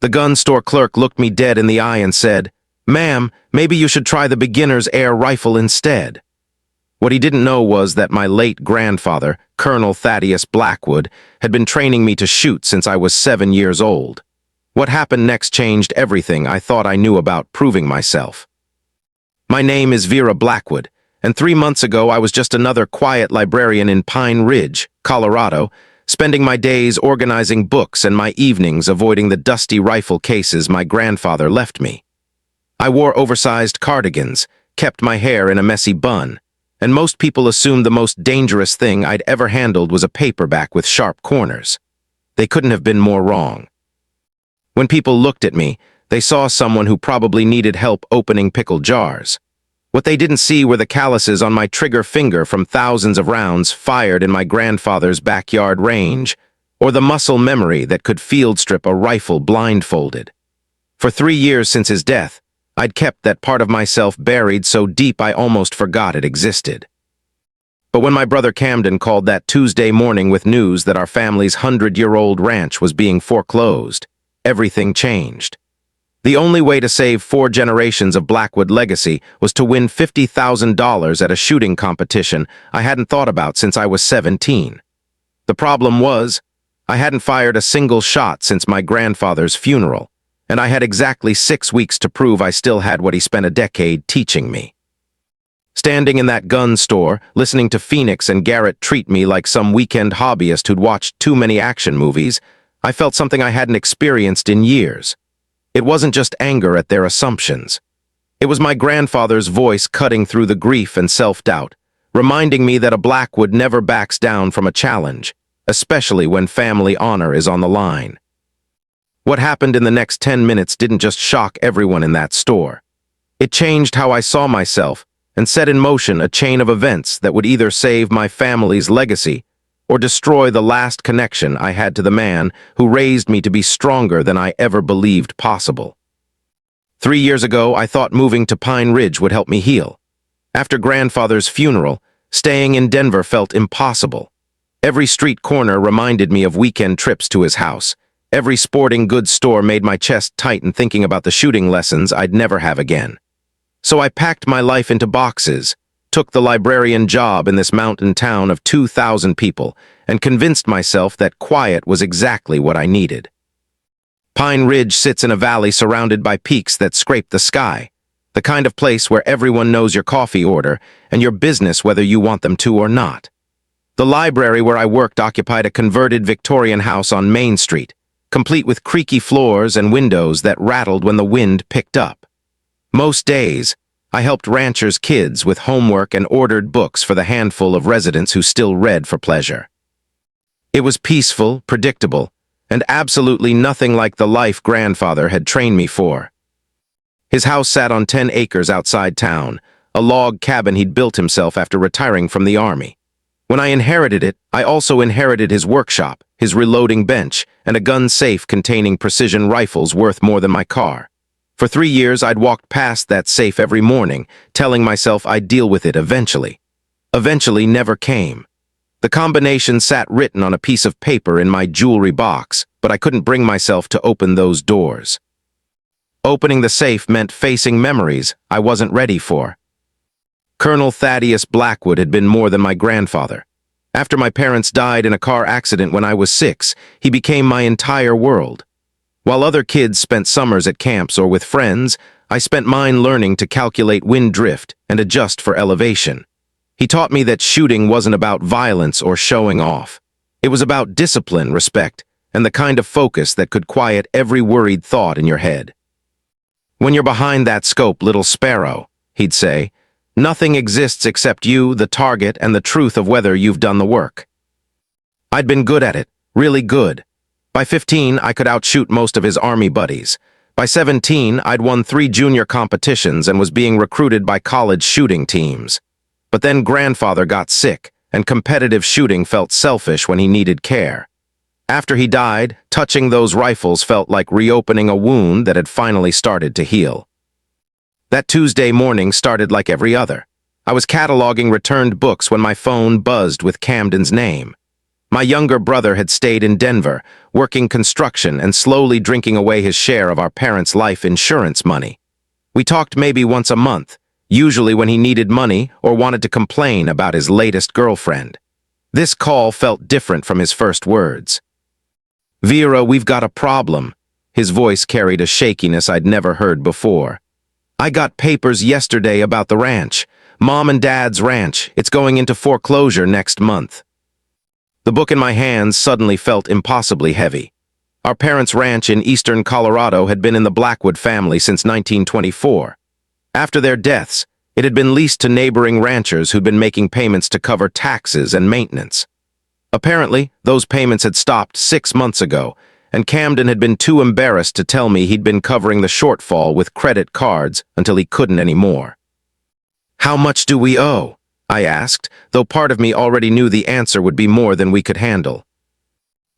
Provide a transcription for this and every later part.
The gun store clerk looked me dead in the eye and said, "Ma'am, maybe you should try the beginner's air rifle instead." What he didn't know was that my late grandfather, Colonel Thaddeus Blackwood, had been training me to shoot since I was 7 years old. What happened next changed everything I thought I knew about proving myself. My name is Vera Blackwood, and 3 months ago I was just another quiet librarian in Pine Ridge, Colorado, spending my days organizing books and my evenings avoiding the dusty rifle cases my grandfather left me. I wore oversized cardigans, kept my hair in a messy bun, and most people assumed the most dangerous thing I'd ever handled was a paperback with sharp corners. They couldn't have been more wrong. When people looked at me, they saw someone who probably needed help opening pickle jars. What they didn't see were the calluses on my trigger finger from thousands of rounds fired in my grandfather's backyard range, or the muscle memory that could field strip a rifle blindfolded. For 3 years since his death, I'd kept that part of myself buried so deep I almost forgot it existed. But when my brother Camden called that Tuesday morning with news that our family's 100-year-old ranch was being foreclosed, everything changed. The only way to save 4 generations of Blackwood legacy was to win $50,000 at a shooting competition I hadn't thought about since I was 17. The problem was, I hadn't fired a single shot since my grandfather's funeral, and I had exactly 6 weeks to prove I still had what he spent a decade teaching me. Standing in that gun store, listening to Phoenix and Garrett treat me like some weekend hobbyist who'd watched too many action movies, I felt something I hadn't experienced in years. It wasn't just anger at their assumptions. It was my grandfather's voice cutting through the grief and self-doubt, reminding me that a Blackwood never backs down from a challenge, especially when family honor is on the line. What happened in the next 10 minutes didn't just shock everyone in that store. It changed how I saw myself and set in motion a chain of events that would either save my family's legacy or destroy the last connection I had to the man who raised me to be stronger than I ever believed possible. 3 years ago, I thought moving to Pine Ridge would help me heal. After grandfather's funeral, staying in Denver felt impossible. Every street corner reminded me of weekend trips to his house. Every sporting goods store made my chest tighten thinking about the shooting lessons I'd never have again. So I packed my life into boxes, took the librarian job in this mountain town of 2,000 people, and convinced myself that quiet was exactly what I needed. Pine Ridge sits in a valley surrounded by peaks that scrape the sky, the kind of place where everyone knows your coffee order and your business whether you want them to or not. The library where I worked occupied a converted Victorian house on Main Street, complete with creaky floors and windows that rattled when the wind picked up. Most days, I helped ranchers' kids with homework and ordered books for the handful of residents who still read for pleasure. It was peaceful, predictable, and absolutely nothing like the life grandfather had trained me for. His house sat on 10 acres outside town, a log cabin he'd built himself after retiring from the Army. When I inherited it, I also inherited his workshop, his reloading bench, and a gun safe containing precision rifles worth more than my car. For 3 years, I'd walked past that safe every morning, telling myself I'd deal with it eventually. Eventually never came. The combination sat written on a piece of paper in my jewelry box, but I couldn't bring myself to open those doors. Opening the safe meant facing memories I wasn't ready for. Colonel Thaddeus Blackwood had been more than my grandfather. After my parents died in a car accident when I was 6, he became my entire world. While other kids spent summers at camps or with friends, I spent mine learning to calculate wind drift and adjust for elevation. He taught me that shooting wasn't about violence or showing off. It was about discipline, respect, and the kind of focus that could quiet every worried thought in your head. "When you're behind that scope, little sparrow," he'd say, "nothing exists except you, the target, and the truth of whether you've done the work." I'd been good at it, really good. By 15, I could outshoot most of his Army buddies. By 17, I'd won 3 junior competitions and was being recruited by college shooting teams. But then grandfather got sick, and competitive shooting felt selfish when he needed care. After he died, touching those rifles felt like reopening a wound that had finally started to heal. That Tuesday morning started like every other. I was cataloging returned books when my phone buzzed with Camden's name. My younger brother had stayed in Denver, working construction and slowly drinking away his share of our parents' life insurance money. We talked maybe once a month, usually when he needed money or wanted to complain about his latest girlfriend. This call felt different from his first words. "Vera, we've got a problem." His voice carried a shakiness I'd never heard before. "I got papers yesterday about the ranch. Mom and Dad's ranch. It's going into foreclosure next month." The book in my hands suddenly felt impossibly heavy. Our parents' ranch in eastern Colorado had been in the Blackwood family since 1924. After their deaths, it had been leased to neighboring ranchers who'd been making payments to cover taxes and maintenance. Apparently, those payments had stopped 6 months ago, and Camden had been too embarrassed to tell me he'd been covering the shortfall with credit cards until he couldn't anymore. "How much do we owe?" I asked, though part of me already knew the answer would be more than we could handle.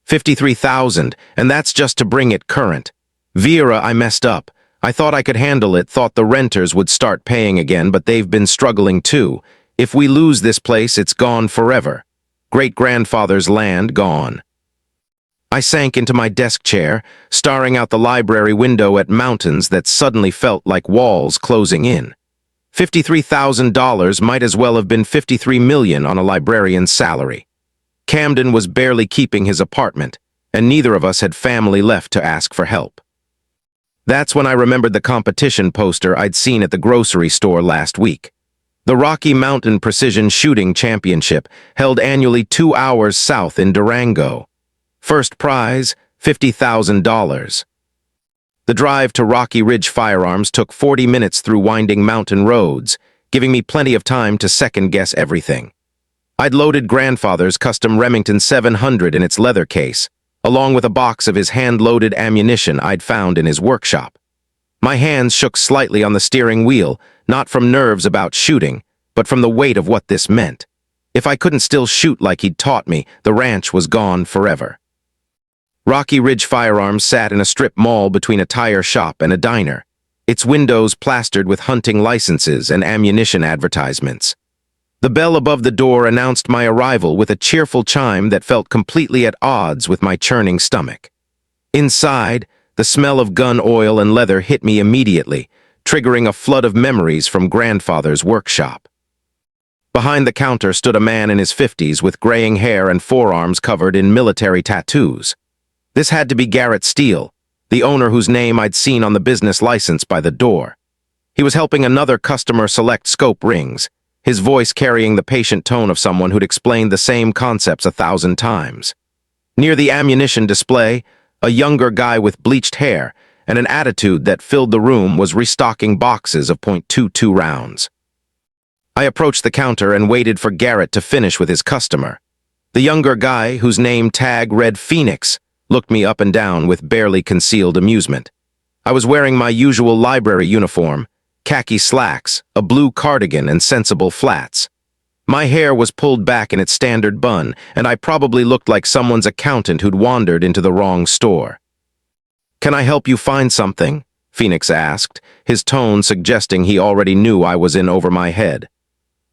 $53,000, and that's just to bring it current. Vera, I messed up. I thought I could handle it, thought the renters would start paying again, but they've been struggling too. If we lose this place, it's gone forever. Great-grandfather's land gone. I sank into my desk chair, staring out the library window at mountains that suddenly felt like walls closing in. $53,000 might as well have been $53 million on a librarian's salary. Camden was barely keeping his apartment, and neither of us had family left to ask for help. That's when I remembered the competition poster I'd seen at the grocery store last week. The Rocky Mountain Precision Shooting Championship, held annually 2 hours south in Durango. First prize, $50,000. The drive to Rocky Ridge Firearms took 40 minutes through winding mountain roads, giving me plenty of time to second-guess everything. I'd loaded grandfather's custom Remington 700 in its leather case, along with a box of his hand-loaded ammunition I'd found in his workshop. My hands shook slightly on the steering wheel, not from nerves about shooting, but from the weight of what this meant. If I couldn't still shoot like he'd taught me, the ranch was gone forever. Rocky Ridge Firearms sat in a strip mall between a tire shop and a diner, its windows plastered with hunting licenses and ammunition advertisements. The bell above the door announced my arrival with a cheerful chime that felt completely at odds with my churning stomach. Inside, the smell of gun oil and leather hit me immediately, triggering a flood of memories from grandfather's workshop. Behind the counter stood a man in his 50s with graying hair and forearms covered in military tattoos. This had to be Garrett Steele, the owner whose name I'd seen on the business license by the door. He was helping another customer select scope rings, his voice carrying the patient tone of someone who'd explained the same concepts 1,000 times. Near the ammunition display, a younger guy with bleached hair and an attitude that filled the room was restocking boxes of .22 rounds. I approached the counter and waited for Garrett to finish with his customer. The younger guy, whose name tag read Phoenix, looked me up and down with barely concealed amusement. I was wearing my usual library uniform, khaki slacks, a blue cardigan, and sensible flats. My hair was pulled back in its standard bun, and I probably looked like someone's accountant who'd wandered into the wrong store. "Can I help you find something?" Phoenix asked, his tone suggesting he already knew I was in over my head.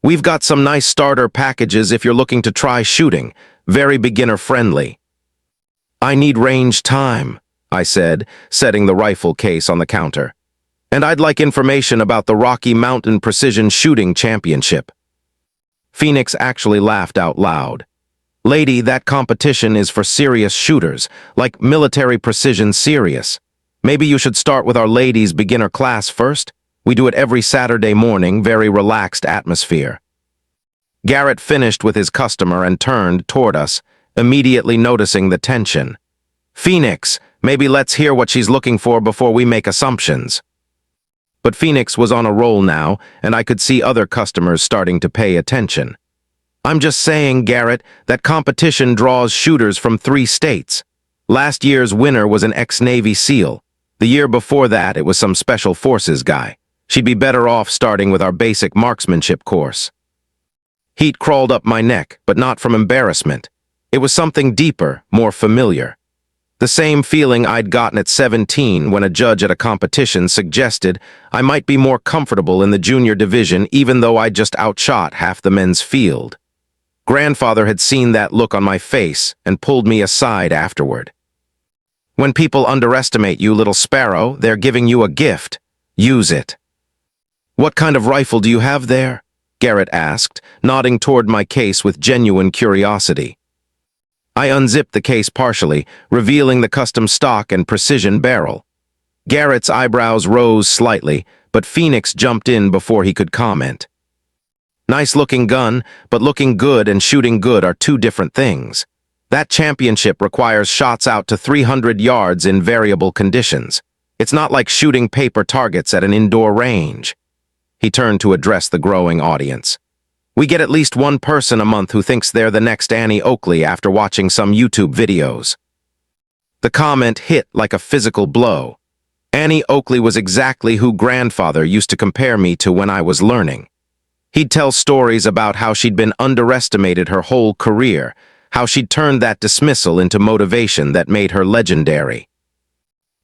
"We've got some nice starter packages if you're looking to try shooting, very beginner-friendly." "I need range time," I said, setting the rifle case on the counter. "And I'd like information about the Rocky Mountain Precision Shooting Championship." Phoenix actually laughed out loud. "Lady, that competition is for serious shooters, like military precision serious. Maybe you should start with our ladies' beginner class first? We do it every Saturday morning, very relaxed atmosphere." Garrett finished with his customer and turned toward us, immediately noticing the tension. "Phoenix, maybe let's hear what she's looking for before we make assumptions." But Phoenix was on a roll now, and I could see other customers starting to pay attention. "I'm just saying, Garrett, that competition draws shooters from 3 states. Last year's winner was an ex-Navy SEAL. The year before that, it was some Special Forces guy. She'd be better off starting with our basic marksmanship course." Heat crawled up my neck, but not from embarrassment. It was something deeper, more familiar. The same feeling I'd gotten at 17 when a judge at a competition suggested I might be more comfortable in the junior division even though I'd just outshot half the men's field. Grandfather had seen that look on my face and pulled me aside afterward. When people underestimate you, little sparrow, they're giving you a gift. Use it. What kind of rifle do you have there? Garrett asked, nodding toward my case with genuine curiosity. I unzipped the case partially, revealing the custom stock and precision barrel. Garrett's eyebrows rose slightly, but Phoenix jumped in before he could comment. Nice-looking gun, but looking good and shooting good are two different things. That championship requires shots out to 300 yards in variable conditions. It's not like shooting paper targets at an indoor range. He turned to address the growing audience. We get at least one person a month who thinks they're the next Annie Oakley after watching some YouTube videos. The comment hit like a physical blow. Annie Oakley was exactly who Grandfather used to compare me to when I was learning. He'd tell stories about how she'd been underestimated her whole career, how she'd turned that dismissal into motivation that made her legendary.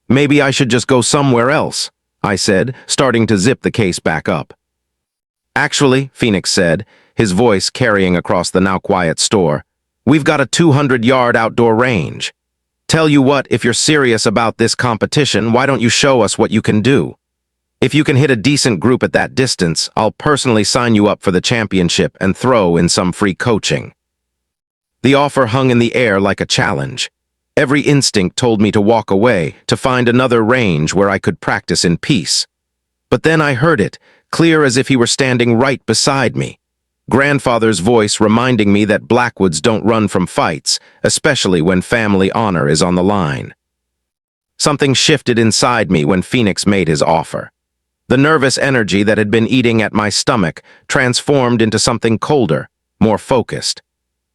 Maybe I should just go somewhere else, I said, starting to zip the case back up. Actually, Phoenix said, his voice carrying across the now quiet store, we've got a 200-yard outdoor range. Tell you what, if you're serious about this competition, why don't you show us what you can do? If you can hit a decent group at that distance, I'll personally sign you up for the championship and throw in some free coaching. The offer hung in the air like a challenge. Every instinct told me to walk away, to find another range where I could practice in peace. But then I heard it, clear as if he were standing right beside me. Grandfather's voice reminding me that Blackwoods don't run from fights, especially when family honor is on the line. Something shifted inside me when Phoenix made his offer. The nervous energy that had been eating at my stomach transformed into something colder, more focused.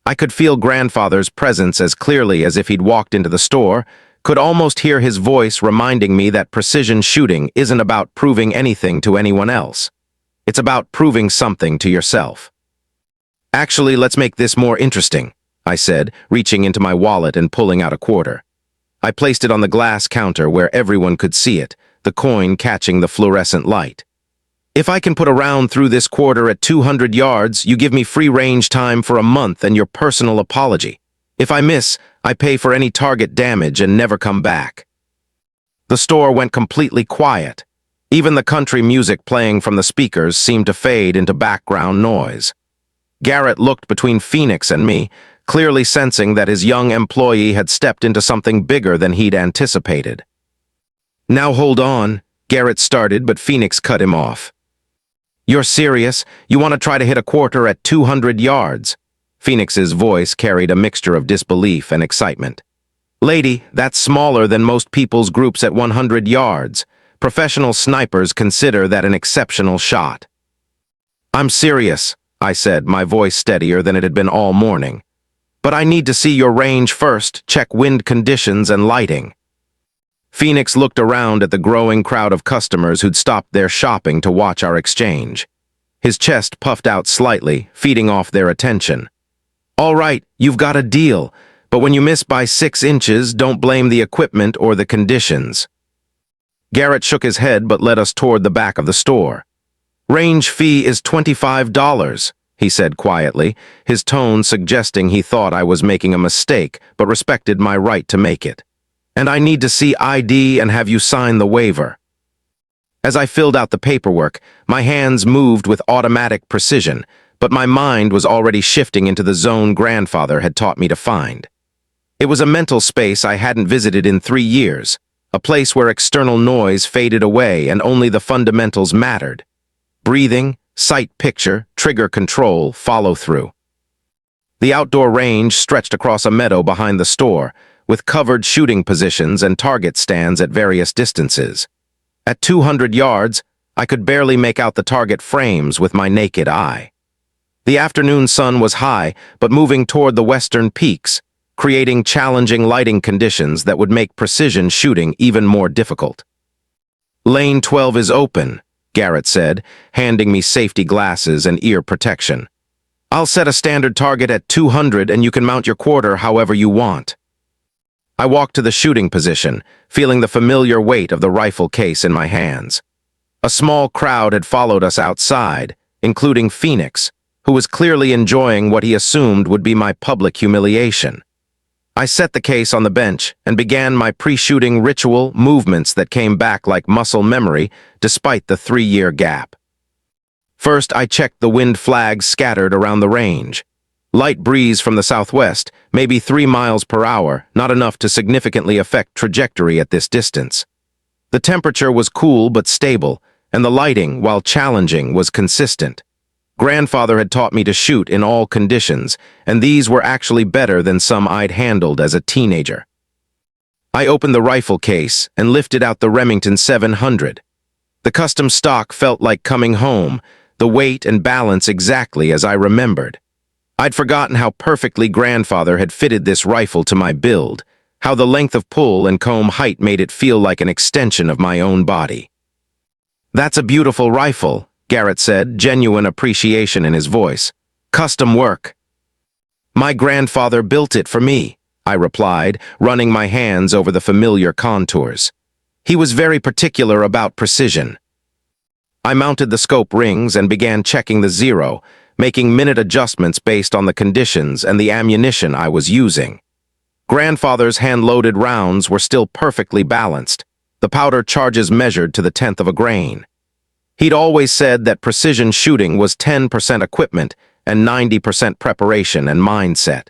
I could feel Grandfather's presence as clearly as if he'd walked into the store, could almost hear his voice reminding me that precision shooting isn't about proving anything to anyone else. It's about proving something to yourself. Actually, let's make this more interesting, I said, reaching into my wallet and pulling out a quarter. I placed it on the glass counter where everyone could see it, the coin catching the fluorescent light. If I can put a round through this quarter at 200 yards, you give me free range time for a month and your personal apology. If I miss, I pay for any target damage and never come back. The store went completely quiet. Even the country music playing from the speakers seemed to fade into background noise. Garrett looked between Phoenix and me, clearly sensing that his young employee had stepped into something bigger than he'd anticipated. Now hold on, Garrett started, but Phoenix cut him off. You're serious? You want to try to hit a quarter at 200 yards? Phoenix's voice carried a mixture of disbelief and excitement. Lady, that's smaller than most people's groups at 100 yards. Professional snipers consider that an exceptional shot. I'm serious, I said, my voice steadier than it had been all morning. But I need to see your range first, check wind conditions and lighting. Phoenix looked around at the growing crowd of customers who'd stopped their shopping to watch our exchange. His chest puffed out slightly, feeding off their attention. All right, you've got a deal, but when you miss by 6 inches, don't blame the equipment or the conditions. Garrett shook his head but led us toward the back of the store. Range fee is $25, he said quietly, his tone suggesting he thought I was making a mistake but respected my right to make it. And I need to see ID and have you sign the waiver. As I filled out the paperwork, my hands moved with automatic precision, but my mind was already shifting into the zone Grandfather had taught me to find. It was a mental space I hadn't visited in 3 years, a place where external noise faded away and only the fundamentals mattered. Breathing, sight picture, trigger control, follow-through. The outdoor range stretched across a meadow behind the store, with covered shooting positions and target stands at various distances. At 200 yards, I could barely make out the target frames with my naked eye. The afternoon sun was high, but moving toward the western peaks, creating challenging lighting conditions that would make precision shooting even more difficult. Lane 12 is open, Garrett said, handing me safety glasses and ear protection. I'll set a standard target at 200 and you can mount your quarter however you want. I walked to the shooting position, feeling the familiar weight of the rifle case in my hands. A small crowd had followed us outside, including Phoenix, who was clearly enjoying what he assumed would be my public humiliation. I set the case on the bench and began my pre-shooting ritual movements that came back like muscle memory despite the 3-year gap. First, I checked the wind flags scattered around the range. Light breeze from the southwest, maybe 3 miles per hour, not enough to significantly affect trajectory at this distance. The temperature was cool but stable, and the lighting, while challenging, was consistent. Grandfather had taught me to shoot in all conditions, and these were actually better than some I'd handled as a teenager. I opened the rifle case and lifted out the Remington 700. The custom stock felt like coming home, the weight and balance exactly as I remembered. I'd forgotten how perfectly Grandfather had fitted this rifle to my build, how the length of pull and comb height made it feel like an extension of my own body. "That's a beautiful rifle," Garrett said, genuine appreciation in his voice. "Custom work." "My grandfather built it for me," I replied, running my hands over the familiar contours. "He was very particular about precision." I mounted the scope rings and began checking the zero, making minute adjustments based on the conditions and the ammunition I was using. Grandfather's hand-loaded rounds were still perfectly balanced, the powder charges measured to the 10th of a grain. He'd always said that precision shooting was 10% equipment and 90% preparation and mindset.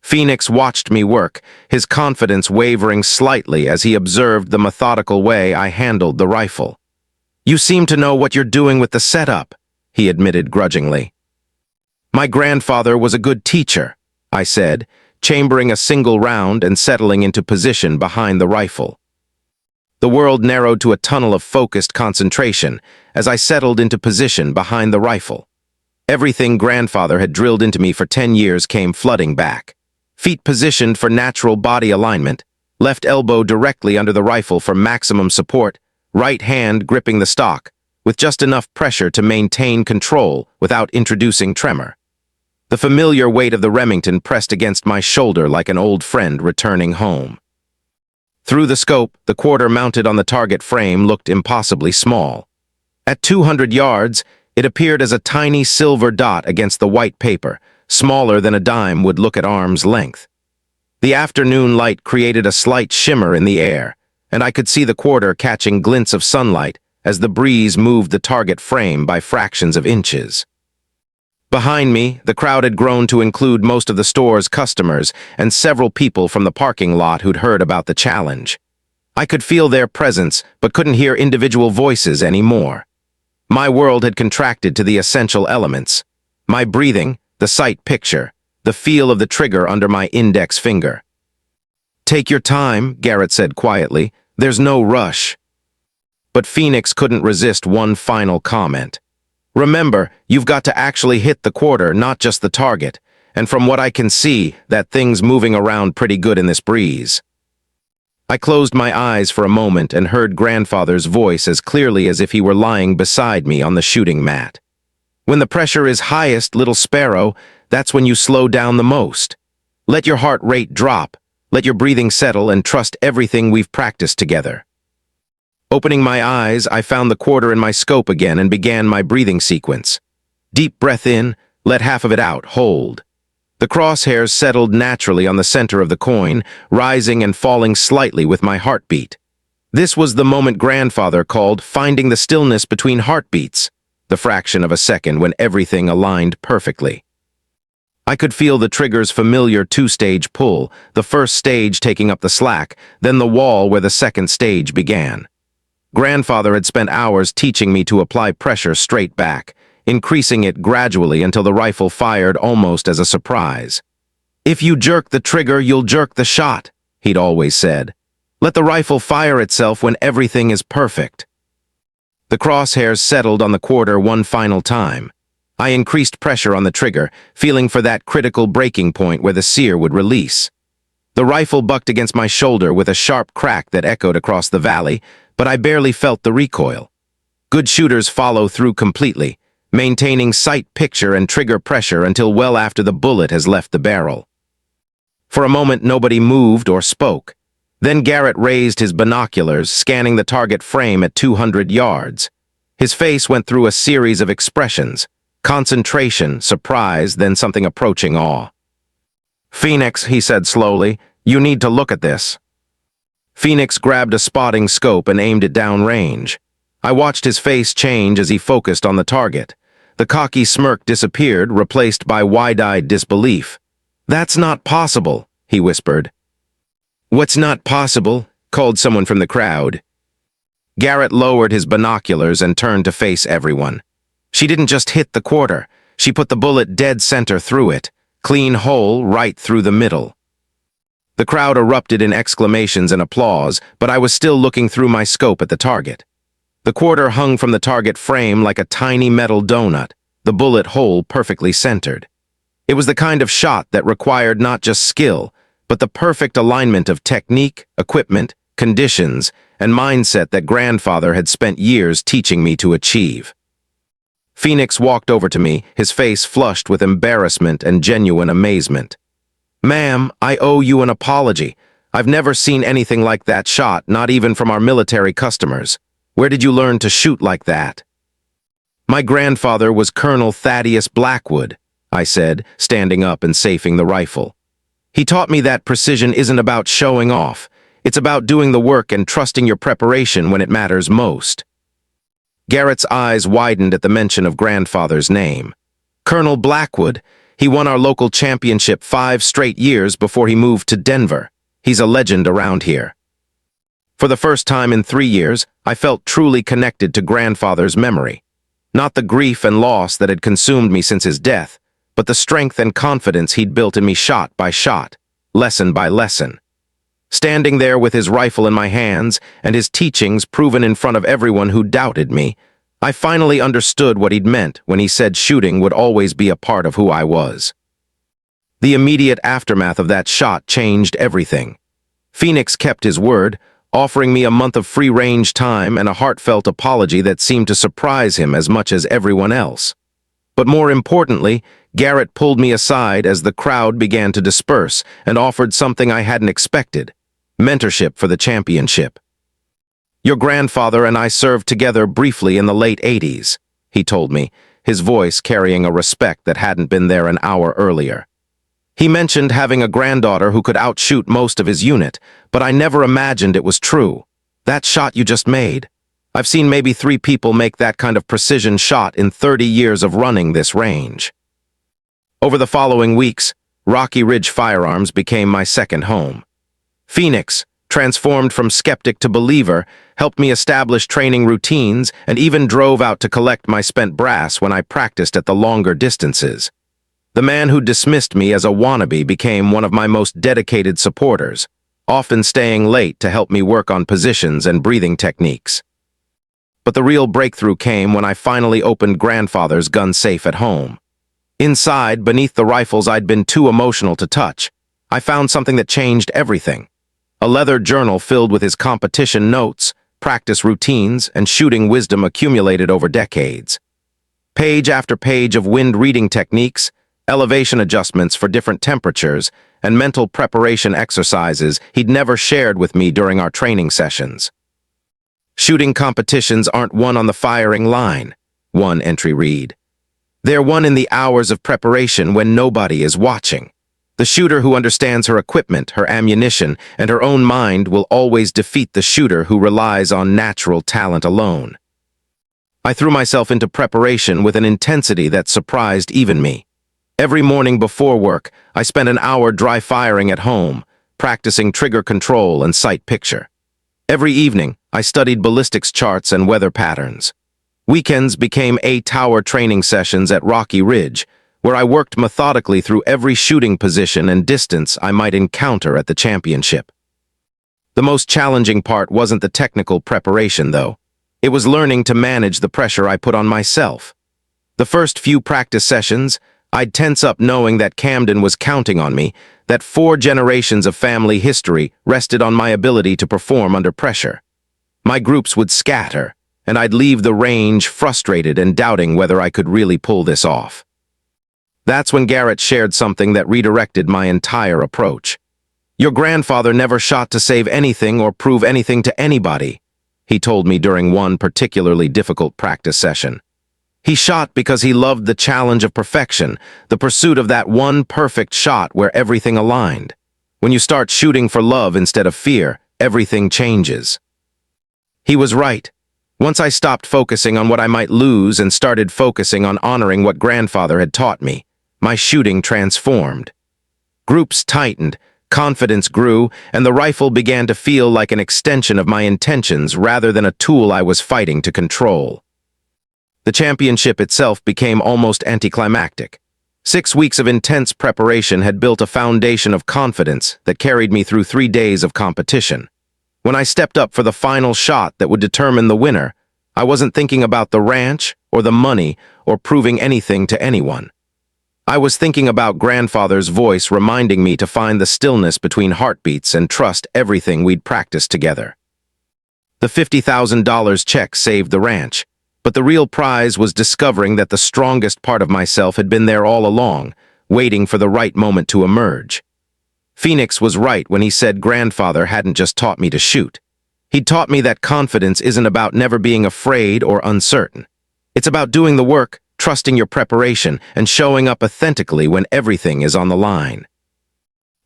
Phoenix watched me work, his confidence wavering slightly as he observed the methodical way I handled the rifle. "You seem to know what you're doing with the setup," he admitted grudgingly. "My grandfather was a good teacher," I said, chambering a single round and settling into position behind the rifle. The world narrowed to a tunnel of focused concentration as I settled into position behind the rifle. Everything Grandfather had drilled into me for 10 years came flooding back. Feet positioned for natural body alignment, left elbow directly under the rifle for maximum support, right hand gripping the stock, with just enough pressure to maintain control without introducing tremor. The familiar weight of the Remington pressed against my shoulder like an old friend returning home. Through the scope, the quarter mounted on the target frame looked impossibly small. At 200 yards, it appeared as a tiny silver dot against the white paper, smaller than a dime would look at arm's length. The afternoon light created a slight shimmer in the air, and I could see the quarter catching glints of sunlight as the breeze moved the target frame by fractions of inches. Behind me, the crowd had grown to include most of the store's customers and several people from the parking lot who'd heard about the challenge. I could feel their presence, but couldn't hear individual voices anymore. My world had contracted to the essential elements: my breathing, the sight picture, the feel of the trigger under my index finger. "Take your time," Garrett said quietly. "There's no rush." But Phoenix couldn't resist one final comment. "Remember, you've got to actually hit the quarter, not just the target. And from what I can see, that thing's moving around pretty good in this breeze." I closed my eyes for a moment and heard Grandfather's voice as clearly as if he were lying beside me on the shooting mat. "When the pressure is highest, little sparrow, that's when you slow down the most. Let your heart rate drop, let your breathing settle, and trust everything we've practiced together." Opening my eyes, I found the quarter in my scope again and began my breathing sequence. Deep breath in, let half of it out, hold. The crosshairs settled naturally on the center of the coin, rising and falling slightly with my heartbeat. This was the moment Grandfather called finding the stillness between heartbeats, the fraction of a second when everything aligned perfectly. I could feel the trigger's familiar 2-stage pull, the first stage taking up the slack, then the wall where the second stage began. Grandfather had spent hours teaching me to apply pressure straight back, increasing it gradually until the rifle fired almost as a surprise. "If you jerk the trigger, you'll jerk the shot," he'd always said. "Let the rifle fire itself when everything is perfect." The crosshairs settled on the quarter one final time. I increased pressure on the trigger, feeling for that critical breaking point where the sear would release. The rifle bucked against my shoulder with a sharp crack that echoed across the valley, but I barely felt the recoil. Good shooters follow through completely, maintaining sight picture and trigger pressure until well after the bullet has left the barrel. For a moment, nobody moved or spoke. Then Garrett raised his binoculars, scanning the target frame at 200 yards. His face went through a series of expressions: Concentration, surprise, then something approaching awe. "Phoenix," he said slowly, "you need to look at this." Phoenix grabbed a spotting scope and aimed it downrange. I watched his face change as he focused on the target. The cocky smirk disappeared, replaced by wide-eyed disbelief. "That's not possible," he whispered. "What's not possible?" called someone from the crowd. Garrett lowered his binoculars and turned to face everyone. "She didn't just hit the quarter. She put the bullet dead center through it. Clean hole right through the middle." The crowd erupted in exclamations and applause, but I was still looking through my scope at the target. The quarter hung from the target frame like a tiny metal donut, the bullet hole perfectly centered. It was the kind of shot that required not just skill, but the perfect alignment of technique, equipment, conditions, and mindset that grandfather had spent years teaching me to achieve. Phoenix walked over to me, his face flushed with embarrassment and genuine amazement. "Ma'am, I owe you an apology. I've never seen anything like that shot, not even from our military customers. Where did you learn to shoot like that?" "My grandfather was Colonel Thaddeus Blackwood," I said, standing up and safing the rifle. "He taught me that precision isn't about showing off. It's about doing the work and trusting your preparation when it matters most." Garrett's eyes widened at the mention of grandfather's name. "Colonel Blackwood. He won our local championship 5 straight years before he moved to Denver. He's a legend around here." For the first time in 3 years, I felt truly connected to grandfather's memory. Not the grief and loss that had consumed me since his death, but the strength and confidence he'd built in me shot by shot, lesson by lesson. Standing there with his rifle in my hands and his teachings proven in front of everyone who doubted me, I finally understood what he'd meant when he said shooting would always be a part of who I was. The immediate aftermath of that shot changed everything. Phoenix kept his word, offering me a month of free-range time and a heartfelt apology that seemed to surprise him as much as everyone else. But more importantly, Garrett pulled me aside as the crowd began to disperse and offered something I hadn't expected: mentorship for the championship. "Your grandfather and I served together briefly in the late 80s, he told me, his voice carrying a respect that hadn't been there an hour earlier. He mentioned having a granddaughter who could outshoot most of his unit, but I never imagined it was true. That shot you just made. I've seen maybe 3 people make that kind of precision shot in 30 years of running this range." Over the following weeks, Rocky Ridge Firearms became my second home. Phoenix, transformed from skeptic to believer, helped me establish training routines and even drove out to collect my spent brass when I practiced at the longer distances. The man who dismissed me as a wannabe became one of my most dedicated supporters, often staying late to help me work on positions and breathing techniques. But the real breakthrough came when I finally opened grandfather's gun safe at home. Inside, beneath the rifles I'd been too emotional to touch, I found something that changed everything. A leather journal filled with his competition notes, practice routines, and shooting wisdom accumulated over decades. Page after page of wind reading techniques, elevation adjustments for different temperatures, and mental preparation exercises he'd never shared with me during our training sessions. "Shooting competitions aren't won on the firing line," one entry read. "They're won in the hours of preparation when nobody is watching. The shooter who understands her equipment, her ammunition, and her own mind will always defeat the shooter who relies on natural talent alone." I threw myself into preparation with an intensity that surprised even me. Every morning before work, I spent an hour dry firing at home, practicing trigger control and sight picture. Every evening, I studied ballistics charts and weather patterns. Weekends became 8-hour training sessions at Rocky Ridge, where I worked methodically through every shooting position and distance I might encounter at the championship. The most challenging part wasn't the technical preparation, though. It was learning to manage the pressure I put on myself. The first few practice sessions, I'd tense up knowing that Camden was counting on me, that 4 generations of family history rested on my ability to perform under pressure. My groups would scatter, and I'd leave the range frustrated and doubting whether I could really pull this off. That's when Garrett shared something that redirected my entire approach. "Your grandfather never shot to save anything or prove anything to anybody," he told me during one particularly difficult practice session. He shot because he loved the challenge of perfection, the pursuit of that one perfect shot where everything aligned. When you start shooting for love instead of fear, everything changes. He was right. Once I stopped focusing on what I might lose and started focusing on honoring what grandfather had taught me, my shooting transformed. Groups tightened, confidence grew, and the rifle began to feel like an extension of my intentions rather than a tool I was fighting to control. The championship itself became almost anticlimactic. 6 weeks of intense preparation had built a foundation of confidence that carried me through 3 days of competition. When I stepped up for the final shot that would determine the winner, I wasn't thinking about the ranch or the money or proving anything to anyone. I was thinking about grandfather's voice reminding me to find the stillness between heartbeats and trust everything we'd practiced together. The $50,000 check saved the ranch, but the real prize was discovering that the strongest part of myself had been there all along, waiting for the right moment to emerge. Phoenix was right when he said grandfather hadn't just taught me to shoot. He'd taught me that confidence isn't about never being afraid or uncertain. It's about doing the work, trusting your preparation, and showing up authentically when everything is on the line.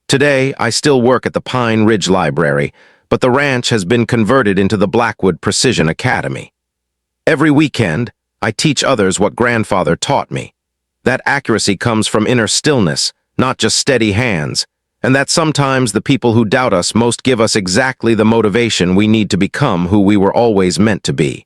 Today, I still work at the Pine Ridge Library, but the ranch has been converted into the Blackwood Precision Academy. Every weekend, I teach others what grandfather taught me. That accuracy comes from inner stillness, not just steady hands, and that sometimes the people who doubt us most give us exactly the motivation we need to become who we were always meant to be.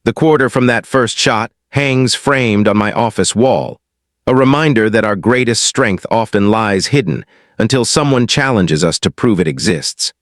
The quarter from that first shot hangs framed on my office wall, a reminder that our greatest strength often lies hidden until someone challenges us to prove it exists.